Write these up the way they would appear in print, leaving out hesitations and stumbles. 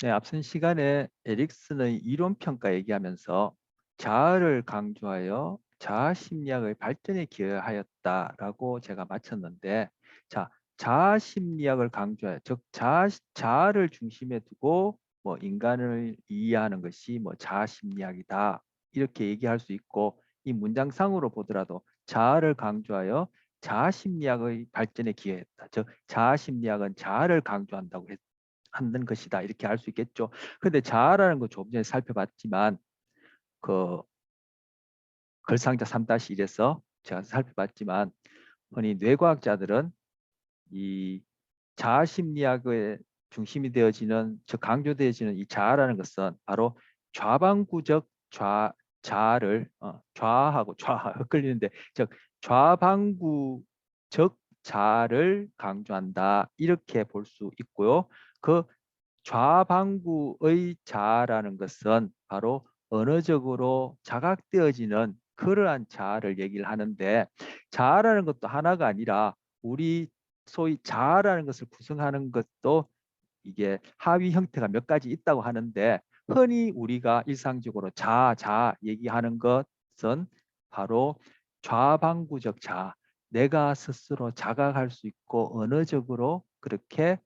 네, 앞선 시간에 에릭슨의 이론평가 얘기하면서 자아를 강조하여 자아 심리학의 발전에 기여하였다라고 제가 마쳤는데, 자, 자아 심리학을 강조하여, 즉 자아를 중심에 두고 뭐 인간을 이해하는 것이 뭐 자아 심리학이다 이렇게 얘기할 수 있고, 이 문장상으로 보더라도 자아를 강조하여 자아 심리학의 발전에 기여했다. 즉 자아 심리학은 자아를 강조한다고 하는 것이다 이렇게 알 수 있겠죠. 근데 자아라는 거 조금 전에 살펴봤지만 그 글상자 3-1에서 제가 살펴봤지만 흔히 뇌과학자들은 이 자아 심리학의 중심이 되어지는 즉 강조되어지는 이 자아라는 것은 바로 좌방구적 자아를 좌하고 좌 헷갈리는데 즉 좌방구적 자아를 강조한다 이렇게 볼 수 있고요. 그 좌방구의 자아라는 것은 바로 언어적으로 자각되어지는 그러한 자아를 얘기를 하는데 자아라는 것도 하나가 아니라 우리 소위 자아라는 것을 구성하는 것도 이게 하위 형태가 몇 가지 있다고 하는데 흔히 우리가 일상적으로 자아 얘기하는 것은 바로 좌방구적 자아, 내가 스스로 자각할 수 있고 언어적으로 그렇게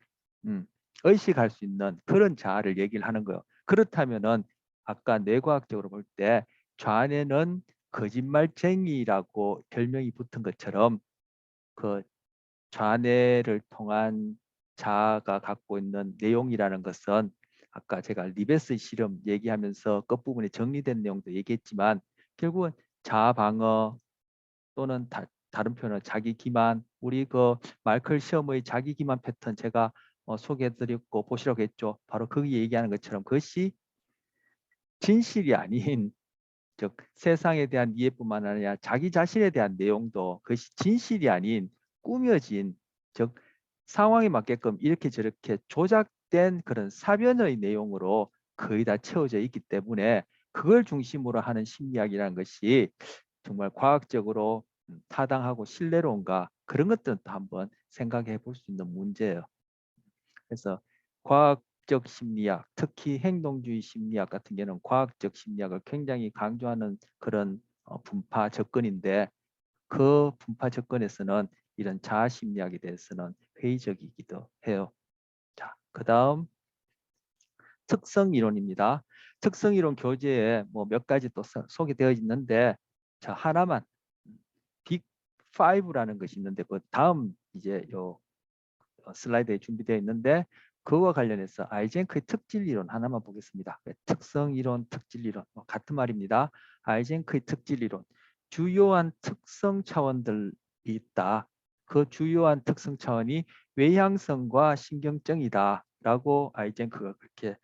음, 의식할 수 있는 그런 자아를 얘기를 하는 거예요. 그렇다면은 아까 뇌과학적으로 볼 때 좌뇌는 거짓말쟁이라고 별명이 붙은 것처럼 그 좌뇌를 통한 자아가 갖고 있는 내용이라는 것은 아까 제가 리베스 실험 얘기하면서 끝부분에 정리된 내용도 얘기했지만 결국은 자아 방어 또는 다른 표현은 자기 기만 우리 그 마이클 시험의 자기 기만 패턴 제가 소개해드렸고 보시라고 했죠. 바로 거기 얘기하는 것처럼 그것이 진실이 아닌 즉 세상에 대한 이해뿐만 아니라 자기 자신에 대한 내용도 그것이 진실이 아닌 꾸며진 즉 상황에 맞게끔 이렇게 저렇게 조작된 그런 사변의 내용으로 거의 다 채워져 있기 때문에 그걸 중심으로 하는 심리학이라는 것이 정말 과학적으로 타당하고 신뢰로운가 그런 것들은 또 한번 생각해 볼 수 있는 문제예요. 그래서 과학적 심리학, 특히 행동주의 심리학 같은 경우는 과학적 심리학을 굉장히 강조하는 그런 분파 접근인데 그 분파 접근에서는 이런 자아 심리학에 대해서는 회의적이기도 해요. 자, 그다음 특성 이론입니다. 특성 이론 교재에 뭐 몇 가지 또 소개되어 있는데 자, 하나만 빅 5라는 것이 있는데 그 다음 이제 요 슬라이드에 준비되어 있는데 그와 관련해서 아이젠크의 특질 이론 하나만 보겠습니다. 특성 이론, 특질 이론 같은 말입니다. 아이젠크의 특질 이론 주요한 특성 차원들이 있다. 그 주요한 특성 차원이 외향성과 신경증이다 라고 아이젠크가 그렇게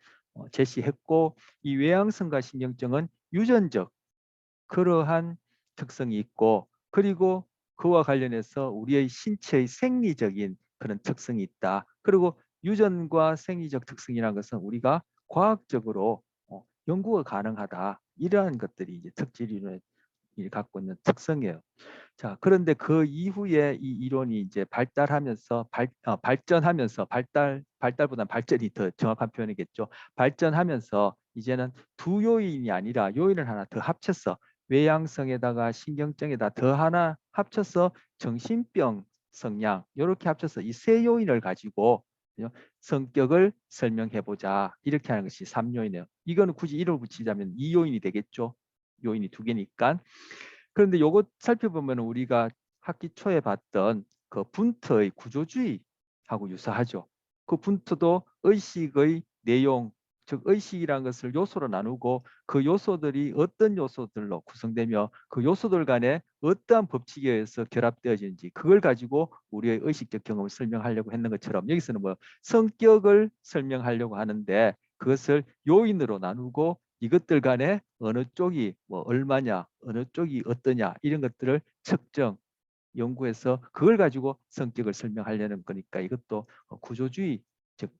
제시했고 이 외향성과 신경증은 유전적 그러한 특성이 있고 그리고 그와 관련해서 우리의 신체의 생리적인 그런 특성이 있다. 그리고 유전과 생리적 특성이라는 것은 우리가 과학적으로 연구가 가능하다. 이러한 것들이 이제 특질 이론이 갖고 있는 특성이에요. 자, 그런데 그 이후에 이 이론이 이제 발전하면서 발달보다 발전이 더 정확한 표현이겠죠. 발전하면서 이제는 두 요인이 아니라 요인을 하나 더 합쳐서 외향성에다가 신경증에다 더 하나 합쳐서 정신병 성향 이렇게 합쳐서 이 세 요인을 가지고 성격을 설명해 보자 이렇게 하는 것이 3요인이에요. 이거는 굳이 이를 붙이자면 2요인이 되겠죠. 요인이 두 개니까. 그런데 요것 살펴보면 우리가 학기 초에 봤던 그 분트의 구조주의하고 유사하죠. 그 분트도 의식의 내용, 즉 의식이라는 것을 요소로 나누고 그 요소들이 어떤 요소들로 구성되며 그 요소들 간에 어떠한 법칙에 의해서 결합되어지는지 그걸 가지고 우리의 의식적 경험을 설명하려고 했는 것처럼 여기서는 뭐 성격을 설명하려고 하는데 그것을 요인으로 나누고 이것들 간에 어느 쪽이 뭐 얼마냐, 어느 쪽이 어떠냐 이런 것들을 측정, 연구해서 그걸 가지고 성격을 설명하려는 거니까 이것도 구조주의 즉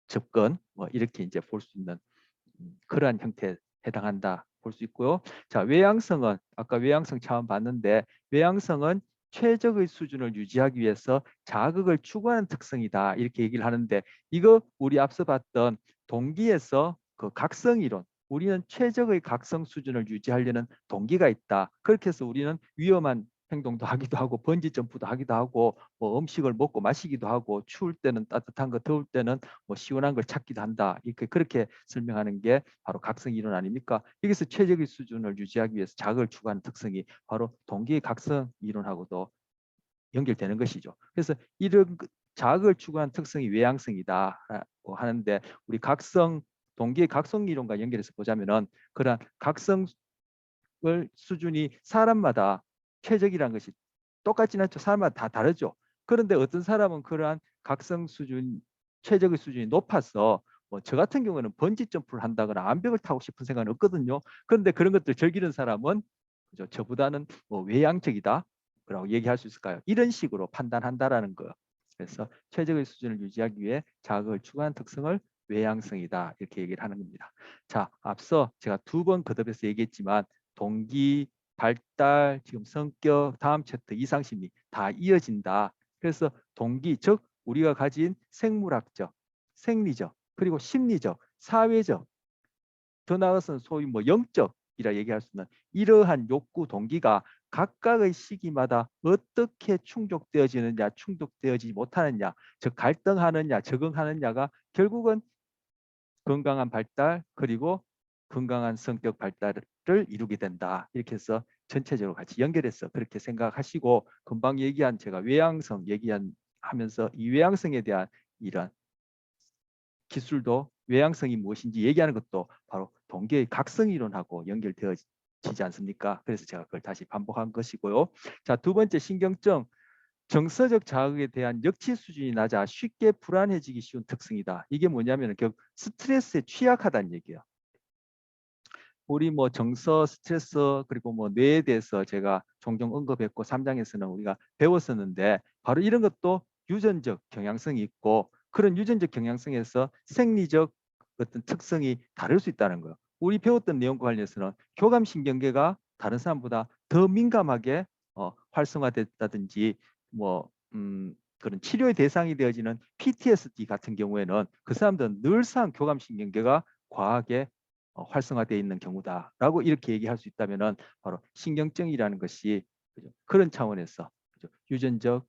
접근 뭐 이렇게 이제 볼 수 있는 그러한 형태에 해당한다 볼 수 있고요. 자, 외향성은 아까 외향성 차원 봤는데 외향성은 최적의 수준을 유지하기 위해서 자극을 추구하는 특성이다 이렇게 얘기를 하는데 이거 우리 앞서 봤던 동기에서 그 각성 이론, 우리는 최적의 각성 수준을 유지하려는 동기가 있다. 그렇게 해서 우리는 위험한 행동도 하기도 하고 번지 점프도 하기도 하고 뭐 음식을 먹고 마시기도 하고 추울 때는 따뜻한 거 더울 때는 뭐 시원한 걸 찾기도 한다. 이렇게 그렇게 설명하는 게 바로 각성 이론 아닙니까? 여기서 최적의 수준을 유지하기 위해서 자극을 추구하는 특성이 바로 동기의 각성 이론하고도 연결되는 것이죠. 그래서 이런 자극을 추구하는 특성이 외향성이다라고 하는데 우리 각성 동기의 각성 이론과 연결해서 보자면은 그러한 각성 수준이 사람마다 최적이라는 것이 똑같지는 않죠. 사람마다 다 다르죠. 그런데 어떤 사람은 그러한 각성 수준, 최적의 수준이 높아서 뭐 저 같은 경우는 번지 점프를 한다거나 암벽을 타고 싶은 생각은 없거든요. 그런데 그런 것들 즐기는 사람은 그죠? 저보다는 뭐 외향적이다 라고 얘기할 수 있을까요? 이런 식으로 판단한다라는 거. 그래서 최적의 수준을 유지하기 위해 자극을 추구하는 특성을 외향성이다 이렇게 얘기를 하는 겁니다. 자, 앞서 제가 2번 거듭해서 얘기했지만 동기, 발달, 지금 성격, 다음 챕터 이상심리 다 이어진다. 그래서 동기, 즉 우리가 가진 생물학적, 생리적, 그리고 심리적, 사회적, 더 나아가서는 소위 뭐 영적이라 얘기할 수 있는 이러한 욕구, 동기가 각각의 시기마다 어떻게 충족되어지느냐, 충족되어지지 못하느냐, 즉 갈등하느냐, 적응하느냐가 결국은 건강한 발달 그리고 건강한 성격 발달을 이루게 된다. 이렇게 해서 전체적으로 같이 연결해서 그렇게 생각하시고 금방 얘기한 제가 외향성 얘기한 하면서 이 외향성에 대한 이런 기술도 외향성이 무엇인지 얘기하는 것도 바로 동계의 각성 이론하고 연결되어지지 않습니까? 그래서 제가 그걸 다시 반복한 것이고요. 자, 2번째 신경증. 정서적 자극에 대한 역치 수준이 낮아 쉽게 불안해지기 쉬운 특성이다. 이게 뭐냐면 결국 스트레스에 취약하다는 얘기예요. 우리 뭐 정서, 스트레스 그리고 뭐 뇌에 대해서 제가 종종 언급했고 3장에서는 우리가 배웠었는데 바로 이런 것도 유전적 경향성이 있고 그런 유전적 경향성에서 생리적 어떤 특성이 다를 수 있다는 거예요. 우리 배웠던 내용과 관련해서는 교감신경계가 다른 사람보다 더 민감하게 활성화됐다든지 뭐 그런 치료의 대상이 되어지는 PTSD 같은 경우에는 그 사람들은 늘상 교감신경계가 과하게 활성화되어 있는 경우다라고 이렇게 얘기할 수 있다면은 바로 신경증이라는 것이 그죠? 그런 차원에서 그죠? 유전적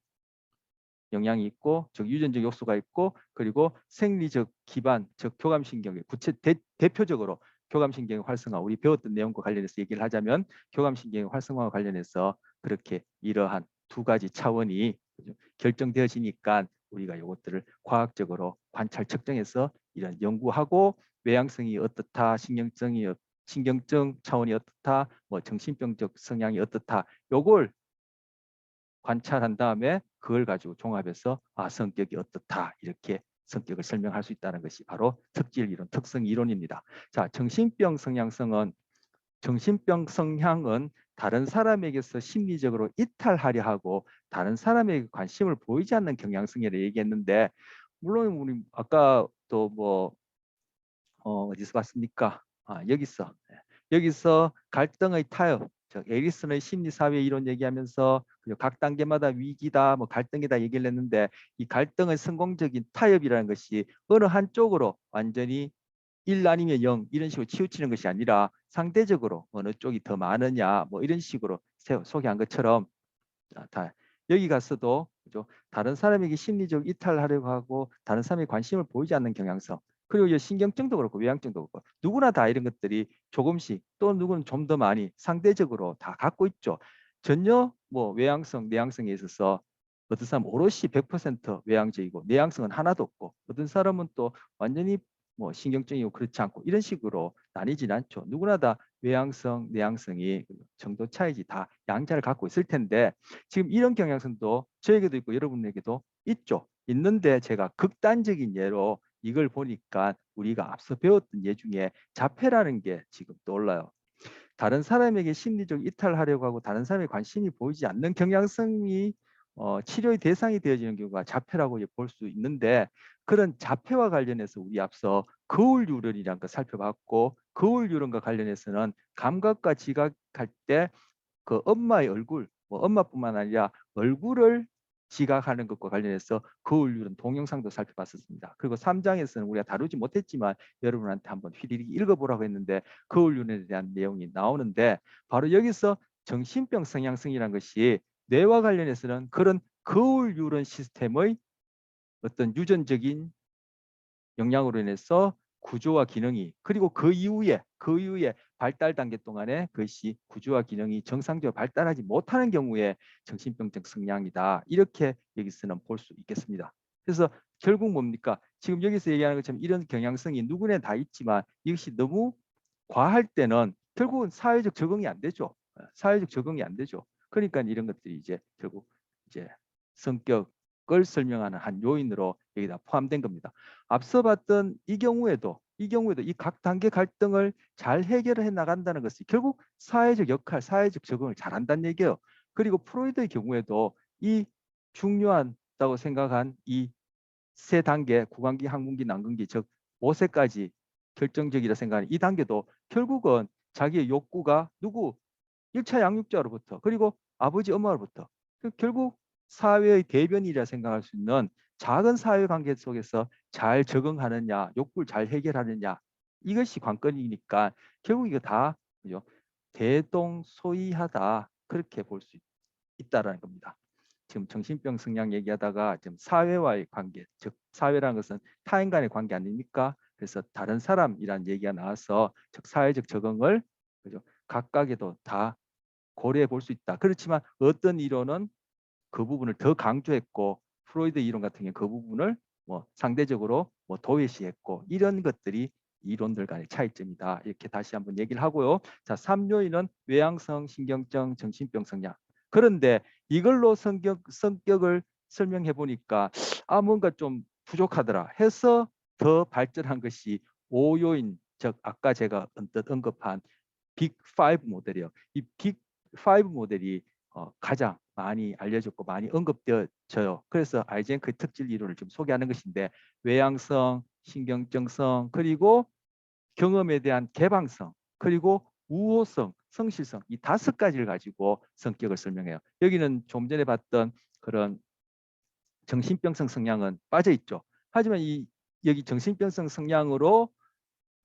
영향이 있고, 즉 유전적 요소가 있고, 그리고 생리적 기반, 즉 교감신경의 대표적으로 교감신경의 활성화, 우리 배웠던 내용과 관련해서 얘기를 하자면 교감신경의 활성화와 관련해서 그렇게 이러한 2가지 차원이 그죠? 결정되어지니까 우리가 이것들을 과학적으로 관찰 측정해서 이런 연구하고 외향성이 어떻다, 신경증 차원이 어떻다, 뭐 정신병적 성향이 어떻다, 요걸 관찰한 다음에 그걸 가지고 종합해서 성격이 어떻다 이렇게 성격을 설명할 수 있다는 것이 바로 특질 이론, 특성 이론입니다. 자, 정신병 성향은 다른 사람에게서 심리적으로 이탈하려 하고 다른 사람에게 관심을 보이지 않는 경향성이라 얘기했는데 물론 우리 아까 또뭐 어디서 봤습니까? 여기서 여기서 갈등의 타협, 즉 에리슨의 심리사회 이론 얘기하면서 각 단계마다 위기다, 뭐 갈등이다 얘기를 했는데 이 갈등의 성공적인 타협이라는 것이 어느 한쪽으로 완전히 1 아니면 0 이런 식으로 치우치는 것이 아니라 상대적으로 어느 쪽이 더 많으냐 뭐 이런 식으로 소개한 것처럼 다 여기 가서도 그죠? 다른 사람에게 심리적 이탈하려고 하고 다른 사람의 관심을 보이지 않는 경향성 그리고 이 신경증도 그렇고 외향증도 그렇고 누구나 다 이런 것들이 조금씩 또 누구는 좀 더 많이 상대적으로 다 갖고 있죠. 전혀 뭐 외향성, 내향성에 있어서 어떤 사람 오롯이 100% 외향적이고 내향성은 하나도 없고 어떤 사람은 또 완전히 뭐 신경증이고 그렇지 않고 이런 식으로 나뉘지는 않죠. 누구나 다 외향성, 내향성이 정도 차이지 다 양자를 갖고 있을 텐데 지금 이런 경향성도 저에게도 있고 여러분에게도 있죠. 있는데 제가 극단적인 예로 이걸 보니까 우리가 앞서 배웠던 예 중에 자폐라는 게 지금 떠올라요. 다른 사람에게 심리적 이탈하려고 하고 다른 사람의 관심이 보이지 않는 경향성이 치료의 대상이 되어지는 경우가 자폐라고 볼 수 있는데 그런 자폐와 관련해서 우리 앞서 거울 유런이라는 걸 살펴봤고 거울 유런과 관련해서는 감각과 지각할 때 그 엄마의 얼굴, 뭐 엄마뿐만 아니라 얼굴을 지각하는 것과 관련해서 거울률은 동영상도 살펴봤었습니다. 그리고 3장에서는 우리가 다루지 못했지만 여러분한테 한번 휘리릭 읽어보라고 했는데 거울률에 대한 내용이 나오는데 바로 여기서 정신병 성향성이라는 것이 뇌와 관련해서는 그런 거울률은 시스템의 어떤 유전적인 영향으로 인해서 구조와 기능이 그리고 그 이후에 발달 단계 동안에 그것이 구조와 기능이 정상적으로 발달하지 못하는 경우에 정신병적 성향이다. 이렇게 여기서는 볼 수 있겠습니다. 그래서 결국 뭡니까? 지금 여기서 얘기하는 것처럼 이런 경향성이 누구나 다 있지만 이것이 너무 과할 때는 결국은 사회적 적응이 안 되죠. 사회적 적응이 안 되죠. 그러니까 이런 것들이 이제 결국 이제 성격을 설명하는 한 요인으로 여기다 포함된 겁니다. 앞서 봤던 이 경우에도 이 각 단계 갈등을 잘 해결해 나간다는 것이 결국 사회적 역할, 사회적 적응을 잘한다는 얘기예요. 그리고 프로이드의 경우에도 이 중요하다고 생각한 이 세 단계, 구강기, 항문기, 난근기, 즉 5세까지 결정적이라 생각하는 이 단계도 결국은 자기의 욕구가 누구 1차 양육자로부터 그리고 아버지 엄마로부터 결국 사회의 대변이라 생각할 수 있는 작은 사회관계 속에서 잘 적응하느냐 욕구를 잘 해결하느냐 이것이 관건이니까 결국 이거 다 그죠? 대동소이하다 그렇게 볼 수 있다라는 겁니다. 지금 정신병 성향 얘기하다가 지금 사회와의 관계, 즉 사회라는 것은 타인 간의 관계 아닙니까? 그래서 다른 사람이란 얘기가 나와서 즉 사회적 적응을 그죠? 각각에도 다 고려해 볼 수 있다. 그렇지만 어떤 이론은 그 부분을 더 강조했고 프로이드 이론 같은 경우 그 부분을 뭐 상대적으로 뭐 도외시했고 이런 것들이 이론들 간의 차이점이다. 이렇게 다시 한번 얘기를 하고요. 자, 3요인은 외향성, 신경증, 정신병 성향. 그런데 이걸로 성격을 설명해 보니까 뭔가 좀 부족하더라 해서 더 발전한 것이 5요인, 즉 아까 제가 언뜻 언급한 빅5 모델이요. 이 빅5 모델이 가장 많이 알려졌고 많이 언급되어져요. 그래서 아이젠크의 특질 이론을 좀 소개하는 것인데 외향성, 신경증성, 그리고 경험에 대한 개방성, 그리고 우호성, 성실성 이 5가지를 가지고 성격을 설명해요. 여기는 좀 전에 봤던 그런 정신병성 성향은 빠져 있죠. 하지만 여기 정신병성 성향으로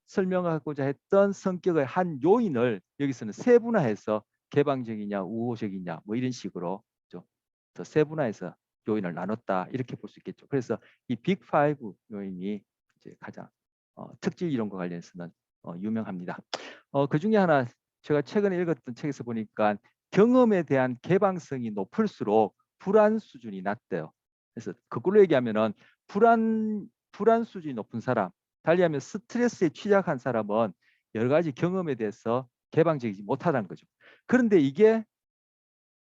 설명하고자 했던 성격의 한 요인을 여기서는 세분화해서 개방적이냐 우호적이냐 뭐 이런 식으로 좀 더 세분화해서 요인을 나눴다 이렇게 볼 수 있겠죠. 그래서 이 빅5 요인이 이제 가장 특질 이론과 관련해서는 유명합니다. 그 중에 하나 제가 최근에 읽었던 책에서 보니까 경험에 대한 개방성이 높을수록 불안 수준이 낮대요. 그래서 거꾸로 얘기하면은 불안 수준이 높은 사람 달리하면 스트레스에 취약한 사람은 여러 가지 경험에 대해서 개방적이지 못하다는 거죠. 그런데 이게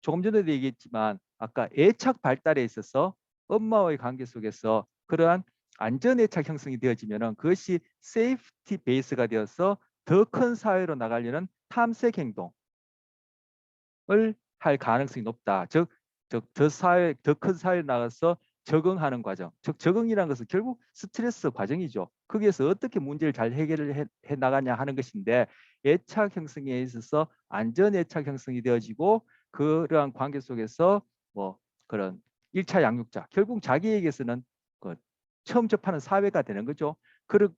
조금 전에도 얘기했지만 아까 애착 발달에 있어서 엄마와의 관계 속에서 그러한 안전 애착 형성이 되어지면 그것이 세이프티 베이스가 되어서 더 큰 사회로 나가려는 탐색 행동을 할 가능성이 높다. 즉 더 큰 사회에 나가서 적응하는 과정. 즉 적응이라는 것은 결국 스트레스 과정이죠. 거기에서 어떻게 문제를 잘 해결을 해 나가냐 하는 것인데 애착 형성에 있어서 안전 애착 형성이 되어지고 그러한 관계 속에서 뭐 그런 1차 양육자 결국 자기에게서는 그 처음 접하는 사회가 되는 거죠. 그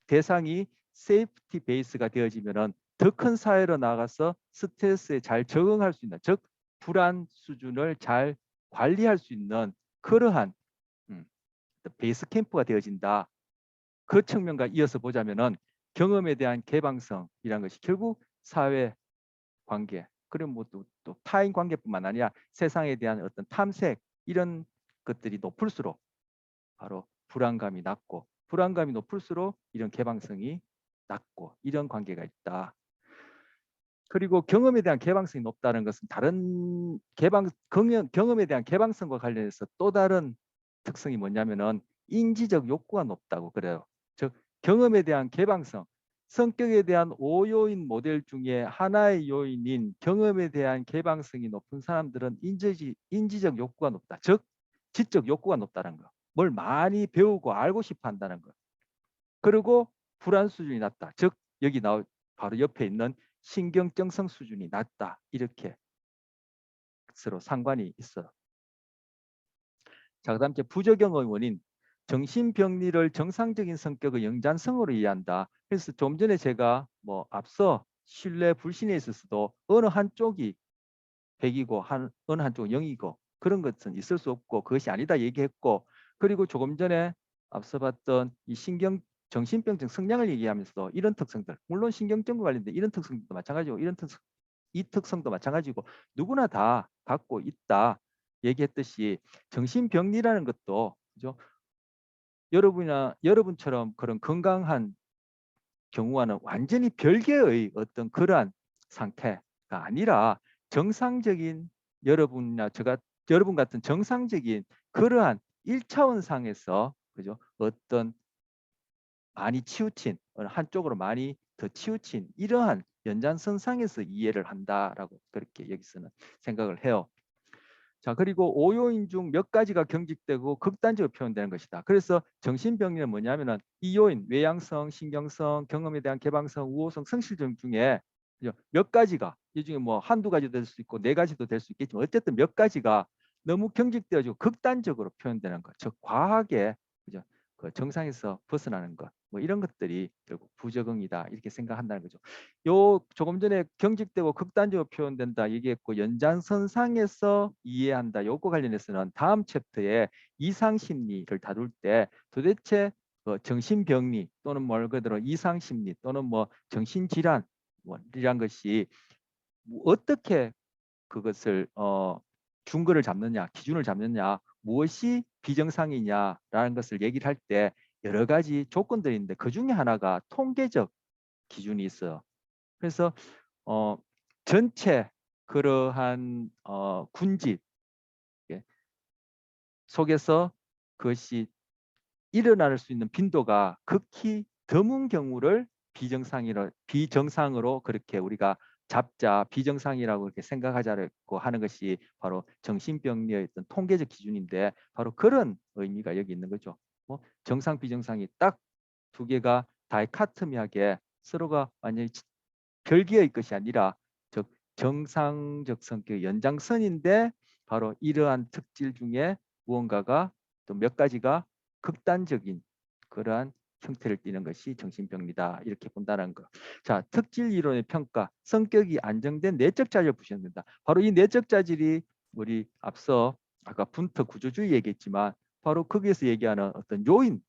대상이 세이프티 베이스가 되어지면은 더 큰 사회로 나가서 스트레스에 잘 적응할 수 있는 즉 불안 수준을 잘 관리할 수 있는 그러한 베이스 캠프가 되어진다. 그 측면과 이어서 보자면은 경험에 대한 개방성이라는 것이 결국 사회 관계 그리고 뭐또 타인 관계뿐만 아니라 세상에 대한 어떤 탐색 이런 것들이 높을수록 바로 불안감이 낮고 불안감이 높을수록 이런 개방성이 낮고 이런 관계가 있다. 그리고 경험에 대한 개방성이 높다는 것은 다른 경험에 대한 개방성과 관련해서 또 다른 특성이 뭐냐면은 인지적 욕구가 높다고 그래요. 즉 경험에 대한 개방성, 성격에 대한 5요인 모델 중에 하나의 요인인 경험에 대한 개방성이 높은 사람들은 인지적 욕구가 높다. 즉 지적 욕구가 높다는 거. 뭘 많이 배우고 알고 싶어 한다는 것. 그리고 불안 수준이 낮다. 즉 여기 바로 옆에 있는 신경증성 수준이 낮다. 이렇게 서로 상관이 있어. 자, 그다음 제 부적용의 원인. 정신병리를 정상적인 성격의 연장성으로 이해한다. 그래서 좀 전에 제가 뭐 앞서 신뢰 불신에 있어서도 어느 한쪽이 100이고 어느 한쪽은 0이고 그런 것은 있을 수 없고 그것이 아니다 얘기했고, 그리고 조금 전에 앞서 봤던 이 정신병증 성향을 얘기하면서 이런 특성들, 물론 신경증과 관련된 이런 특성도 마찬가지고 이 특성도 마찬가지고 누구나 다 갖고 있다 얘기했듯이, 정신병리라는 것도 그죠? 여러분처럼 그런 건강한 경우와는 완전히 별개의 어떤 그러한 상태가 아니라, 정상적인 여러분 같은 정상적인 그러한 1차원상에서 그죠? 어떤 많이 치우친 한쪽으로 많이 더 치우친 이러한 연장선상에서 이해를 한다라고 그렇게 여기서는 생각을 해요. 자, 그리고 5요인 중 몇 가지가 경직되고 극단적으로 표현되는 것이다. 그래서 정신병리는 뭐냐면은 이 요인, 외향성, 신경성, 경험에 대한 개방성, 우호성, 성실증 중에 몇 가지가, 이 중에 뭐 한두 가지도 될 수 있고 네 가지도 될 수 있겠지만 어쨌든 몇 가지가 너무 경직되어지고 극단적으로 표현되는 것, 즉 과하게 그죠? 그 정상에서 벗어나는 것, 뭐 이런 것들이 결국 부적응이다 이렇게 생각한다는 거죠. 요 조금 전에 경직되고 극단적으로 표현된다 얘기했고, 연장선상에서 이해한다 요거 관련해서는 다음 챕터에 이상심리를 다룰 때 도대체 정신병리 또는 말 그대로 이상심리 또는 뭐 정신질환 이란 것이 어떻게 그것을 준거를 잡느냐, 기준을 잡느냐, 무엇이 비정상이냐라는 것을 얘기를 할 때 여러 가지 조건들이 있는데 그 중에 하나가 통계적 기준이 있어요. 그래서 어, 전체 그러한 군집 예, 속에서 그것이 일어날 수 있는 빈도가 극히 드문 경우를 비정상으로 그렇게 우리가 잡자, 비정상이라고 이렇게 생각하자고 하는 것이 바로 정신병리의 어떤 통계적 기준인데, 바로 그런 의미가 여기 있는 거죠. 뭐 정상 비정상이 딱 두 개가 다이카토미하게 서로가 완전히 별개의 것이 아니라 즉 정상적 성격의 연장선인데, 바로 이러한 특질 중에 무언가가 또 몇 가지가 극단적인 그러한 형태를 띠는 것이 정신병리다 이렇게 본다는 거. 자, 특질 이론의 평가, 성격이 안정된 내적 자질을 보시면 된다. 바로 이 내적 자질이 우리 앞서 아까 분터 구조주의 얘기했지만 바로 거기에서 얘기하는 어떤 요인,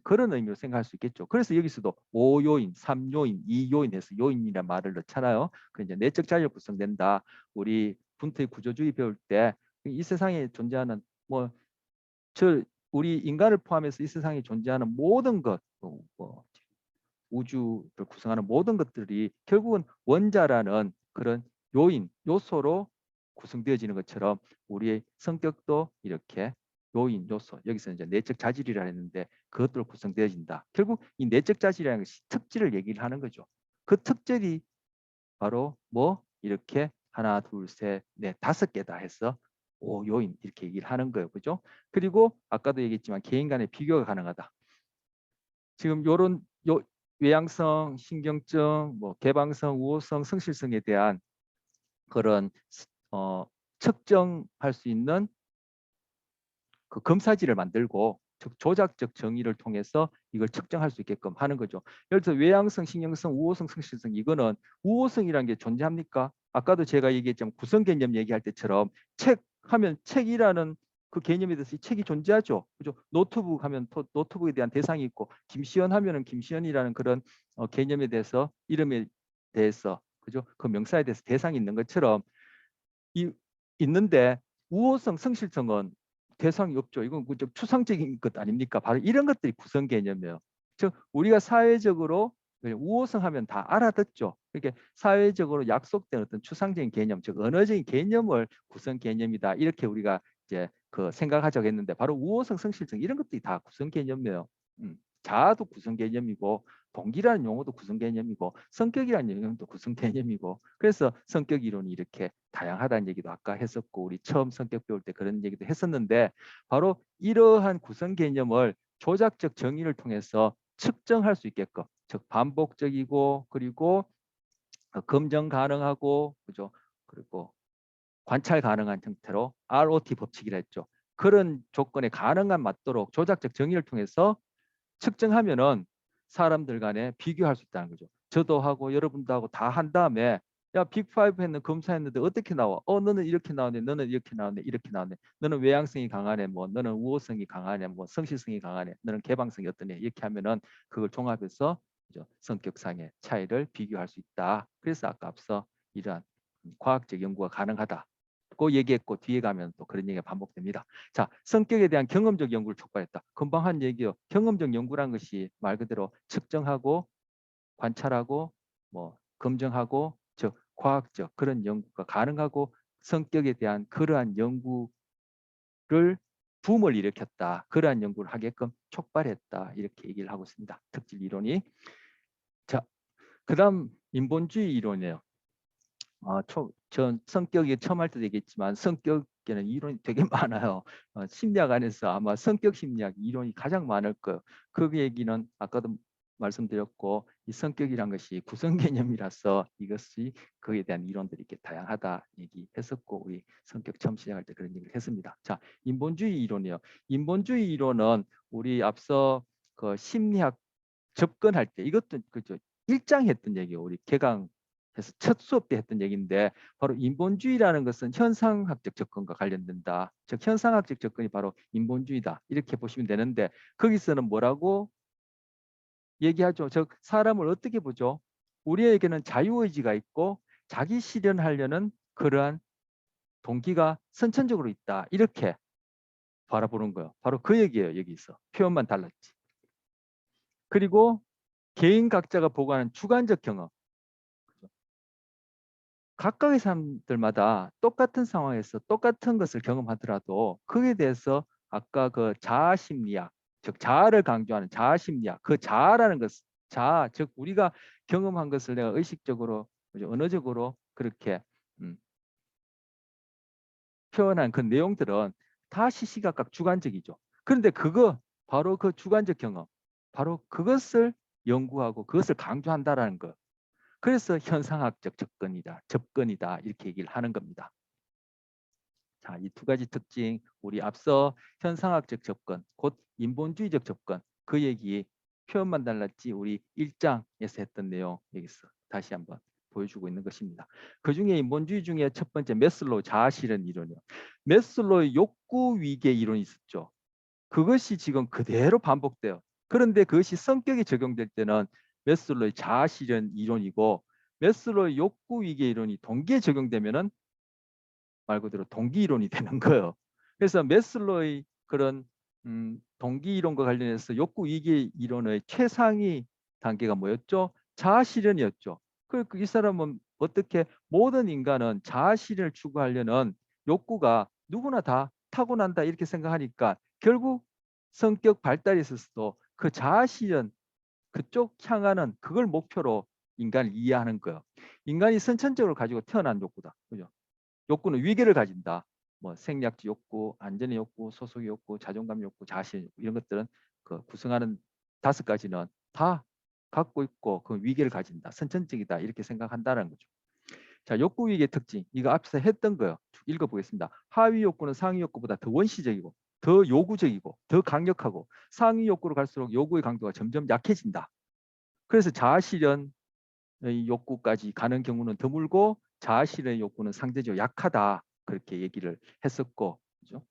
그런 의미로 생각할 수 있겠죠. 그래서 여기서도 5요인, 3요인, 2요인 해서 요인이라는 말을 넣잖아요. 그 이제 내적 자질 구성된다. 우리 분터의 구조주의 배울 때 이 세상에 존재하는 뭐 우리 인간을 포함해서 이 세상에 존재하는 모든 것, 우주를 구성하는 모든 것들이 결국은 원자라는 그런 요인, 요소로 구성되어지는 것처럼 우리의 성격도 이렇게 요인, 요소, 여기서 이제 내적 자질이라 했는데 그것들로 구성되어진다. 결국 이 내적 자질이라는 것이 특질을 얘기를 하는 거죠. 그 특질이 바로 뭐 이렇게 하나, 둘, 셋, 넷, 5개다 해서 5요인 이렇게 얘기를 하는 거예요. 그죠? 그리고 아까도 얘기했지만 개인 간의 비교가 가능하다. 지금 요런 외향성, 신경증, 뭐 개방성, 우호성, 성실성에 대한 그런 어, 측정할 수 있는 그 검사지를 만들고 즉 조작적 정의를 통해서 이걸 측정할 수 있게끔 하는 거죠. 예를 들어 외향성, 신경성, 우호성, 성실성, 이거는 우호성이라는 게 존재합니까? 아까도 제가 얘기했지만 구성 개념 얘기할 때처럼 책 하면 책이라는 그 개념에 대해서 이 책이 존재하죠. 그죠? 노트북 하면 노트북에 대한 대상이 있고, 김시현 하면은 김시현이라는 그런 개념에 대해서, 이름에 대해서 그죠? 그 명사에 대해서 대상이 있는 것처럼 이 있는데, 우호성, 성실성은 대상이 없죠. 이건 좀 추상적인 것 아닙니까? 바로 이런 것들이 구성 개념이에요. 즉 우리가 사회적으로 우호성 하면 다 알아듣죠. 그러니까 사회적으로 약속된 어떤 추상적인 개념, 즉 언어적인 개념을 구성 개념이다. 이렇게 우리가 이제 그 생각하자고 했는데, 바로 우호성, 성실성 이런 것들이 다 구성 개념이에요. 자아도 구성 개념이고, 동기라는 용어도 구성 개념이고, 성격이라는 용어도 구성 개념이고, 그래서 성격 이론이 이렇게 다양하다는 얘기도 아까 했었고, 우리 처음 성격 배울 때 그런 얘기도 했었는데, 바로 이러한 구성 개념을 조작적 정의를 통해서 측정할 수 있게끔, 즉 반복적이고 그리고 검증 가능하고 그죠? 그리고 관찰 가능한 형태로 ROT 법칙이라 했죠. 그런 조건에 가능한 맞도록 조작적 정의를 통해서 측정하면은 사람들 간에 비교할 수 있다는 거죠. 저도 하고 여러분도 하고 다 한 다음에 야 빅5 했는 검사했는데 어떻게 나와? 너는 이렇게 나오네. 너는 이렇게 나오네. 이렇게 나오네. 너는 외향성이 강하네. 뭐 너는 우호성이 강하네. 뭐 성실성이 강하네. 너는 개방성이 어떠네. 이렇게 하면은 그걸 종합해서 성격상의 차이를 비교할 수 있다. 그래서 아까 앞서 이러한 과학적 연구가 가능하다. 고 얘기했고 뒤에 가면 또 그런 얘기가 반복됩니다. 자, 성격에 대한 경험적 연구를 촉발했다. 금방 한 얘기요. 경험적 연구란 것이 말 그대로 측정하고 관찰하고 뭐 검증하고 즉 과학적 그런 연구가 가능하고 성격에 대한 그러한 연구를 붐을 일으켰다. 그러한 연구를 하게끔 촉발했다. 이렇게 얘기를 하고 있습니다. 특질 이론이. 자, 그다음 인본주의 이론이에요. 전 성격이 처음 할 때도 얘기했지만 성격에는 이론이 되게 많아요. 심리학 안에서 아마 성격 심리학 이론이 가장 많을 거예요. 그 얘기는 아까도 말씀드렸고 이 성격이란 것이 구성 개념이라서 이것이 그에 대한 이론들이 이렇게 다양하다 얘기했었고 우리 성격 처음 시작할 때 그런 얘기를 했습니다. 자, 인본주의 이론이요. 인본주의 이론은 우리 앞서 그 심리학 접근할 때 이것도 그죠. 일장 했던 얘기예요. 우리 개강 해서 첫 수업 때 했던 얘기인데 바로 인본주의라는 것은 현상학적 접근과 관련된다. 즉 현상학적 접근이 바로 인본주의다. 이렇게 보시면 되는데 거기서는 뭐라고 얘기하죠? 즉 사람을 어떻게 보죠? 우리에게는 자유의지가 있고 자기 실현하려는 그러한 동기가 선천적으로 있다. 이렇게 바라보는 거예요. 바로 그 얘기예요. 여기서 표현만 달랐지. 그리고 개인 각자가 보고하는 주관적 경험. 각각의 사람들마다 똑같은 상황에서 똑같은 것을 경험하더라도 그에 대해서 아까 그 자아 심리학, 즉 자아를 강조하는 자아 심리학, 그 자아라는 것, 자아, 즉 우리가 경험한 것을 내가 의식적으로, 언어적으로 그렇게 표현한 그 내용들은 다 시시각각 주관적이죠. 그런데 그거 바로 그 주관적 경험, 바로 그것을 연구하고 그것을 강조한다라는 것. 그래서 현상학적 접근이다 이렇게 얘기를 하는 겁니다. 자, 이 두 가지 특징 우리 앞서 현상학적 접근, 곧 인본주의적 접근 그 얘기 표현만 달랐지 우리 1장에서 했던 내용 여기서 다시 한번 보여주고 있는 것입니다. 그중에 인본주의 중에 첫 번째 메슬로우 자아실현 이론이요. 메슬로우의 욕구 위계 이론이 있었죠. 그것이 지금 그대로 반복돼요. 그런데 그것이 성격에 적용될 때는 메슬로우의 자아실현 이론이고 메슬로우의 욕구 위계 이론이 동기에 적용되면은 말 그대로 동기 이론이 되는 거예요. 그래서 메슬로우의 그런 동기 이론과 관련해서 욕구 위계 이론의 최상위 단계가 뭐였죠? 자아 실현이었죠. 이 사람은 어떻게 모든 인간은 자아 실현을 추구하려는 욕구가 누구나 다 타고난다 이렇게 생각하니까 결국 성격 발달에 있어서도 그 자아 실현 그쪽 향하는 그걸 목표로 인간을 이해하는 거예요. 인간이 선천적으로 가지고 태어난 욕구다. 그죠? 욕구는 위계를 가진다. 뭐 생략지 욕구, 안전의 욕구, 소속의 욕구, 자존감 욕구, 자신 욕구 이런 것들은 그 구성하는 5가지는 다 갖고 있고 그 위계를 가진다. 선천적이다. 이렇게 생각한다는 거죠. 자, 욕구 위계 특징. 이거 앞서 했던 거요. 읽어보겠습니다. 하위 욕구는 상위 욕구보다 더 원시적이고 더 요구적이고 더 강력하고 상위 욕구로 갈수록 요구의 강도가 점점 약해진다. 그래서 자아실현 욕구까지 가는 경우는 드물고 자아실현의 욕구는 상대적으로 약하다. 그렇게 얘기를 했었고, 그죠?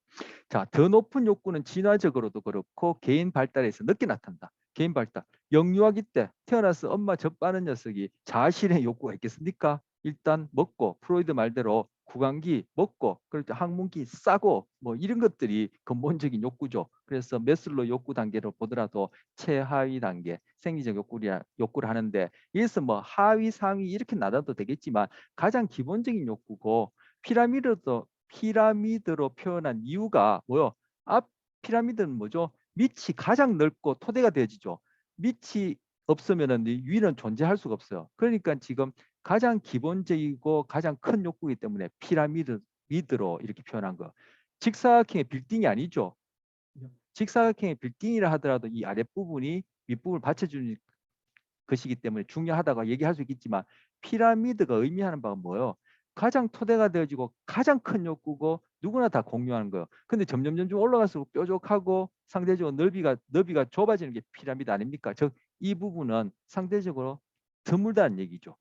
자, 더 높은 욕구는 진화적으로도 그렇고 개인 발달에서 늦게 나타난다. 개인 발달. 영유아기 때 태어나서 엄마 젖 빠는 녀석이 자아실현의 욕구가 있겠습니까? 일단 먹고 프로이드 말대로 구강기 먹고 그럴 때 항문기 싸고 뭐 이런 것들이 근본적인 욕구죠. 그래서 메슬로 욕구 단계로 보더라도 최하위 단계 생리적 욕구를 하는데 여기서 뭐 하위 상위 이렇게 나눠도 되겠지만 가장 기본적인 욕구고 피라미드로 표현한 이유가 뭐요? 앞 피라미드는 뭐죠? 밑이 가장 넓고 토대가 되어지죠. 밑이 없으면은 위는 존재할 수가 없어요. 그러니까 지금 가장 기본적이고 가장 큰 욕구이기 때문에 피라미드로 이렇게 표현한 거. 직사각형의 빌딩이 아니죠. 직사각형의 빌딩이라 하더라도 이 아랫부분이 윗부분을 받쳐주는 것이기 때문에 중요하다고 얘기할 수 있겠지만 피라미드가 의미하는 바가 뭐예요? 가장 토대가 되어지고 가장 큰 욕구고 누구나 다 공유하는 거예요. 근데 점점 올라갈수록 뾰족하고 상대적으로 너비가 좁아지는 게 피라미드 아닙니까? 즉 이 부분은 상대적으로 드물다는 얘기죠.